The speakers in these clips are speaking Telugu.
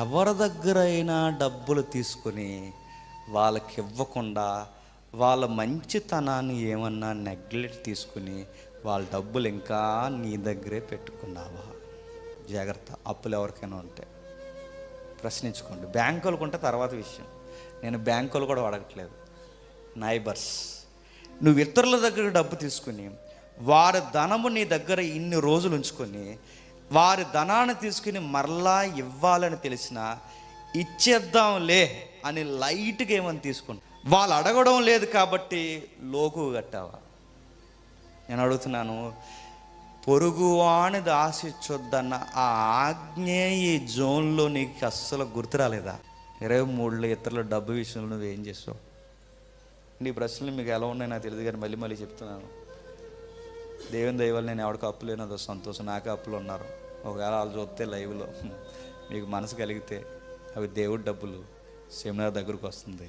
ఎవరి దగ్గర అయినా డబ్బులు తీసుకుని వాళ్ళకి ఇవ్వకుండా వాళ్ళ మంచితనాన్ని ఏమన్నా నెగ్లెక్ట్ తీసుకుని వాళ్ళ డబ్బులు ఇంకా నీ దగ్గరే పెట్టుకున్నావా? జాగ్రత్త. అప్పులు ఎవరికైనా ఉంటే ప్రశ్నించుకోండి. బ్యాంకులకు ఉంటే తర్వాత విషయం. నేను బ్యాంకులు కూడా అడగట్లేదు. నైబర్స్, నువ్వు ఇతరుల దగ్గర డబ్బు తీసుకుని వారి ధనము నీ దగ్గర ఇన్ని రోజులు ఉంచుకొని వారి ధనాన్ని తీసుకుని మరలా ఇవ్వాలని తెలిసినా ఇచ్చేద్దాంలే అని లైట్గా ఏమని తీసుకుంటా. వాళ్ళు అడగడం లేదు కాబట్టి లోకు కట్టావా? నేను అడుగుతున్నాను, పొరుగువానిది ఆశించొద్దన్న ఆ ఆజ్ఞే ఈ జోన్లో నీకు అస్సలు గుర్తు రాలేదా? 23లో ఇతరుల డబ్బు విషయంలో నువ్వేం చేసావు? నీ ప్రశ్నలు మీకు ఎలా ఉన్నాయో నాకు తెలియదు, కానీ మళ్ళీ చెప్తున్నాను. దేవుని దయ వల్ల నేను ఎవరికి అప్పు లేనదో సంతోషం. నాకే అప్పులు ఉన్నారు. ఒకవేళ వాళ్ళు చూస్తే లైవ్లో మీకు మనసు కలిగితే అవి దేవుడి డబ్బులు, సెమినార్ దగ్గరకు వస్తుంది,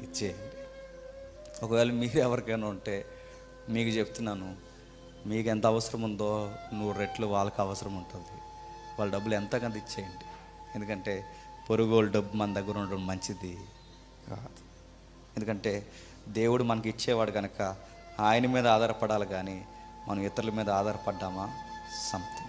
ఇచ్చేయండి. ఒకవేళ మీరు ఎవరికైనా ఉంటే మీకు చెప్తున్నాను, మీకు ఎంత అవసరం ఉందో 100 రెట్లు వాళ్ళకి అవసరం ఉంటుంది. వాళ్ళ డబ్బులు ఎంతకంత ఇచ్చేయండి. ఎందుకంటే పొరుగోళ్ళ డబ్బు మన దగ్గర ఉండడం మంచిది కాదు. ఎందుకంటే దేవుడు మనకి ఇచ్చేవాడు కనుక ఆయన మీద ఆధారపడాలి, కానీ మనం ఇతరుల మీద ఆధారపడ్డామా? సంథింగ్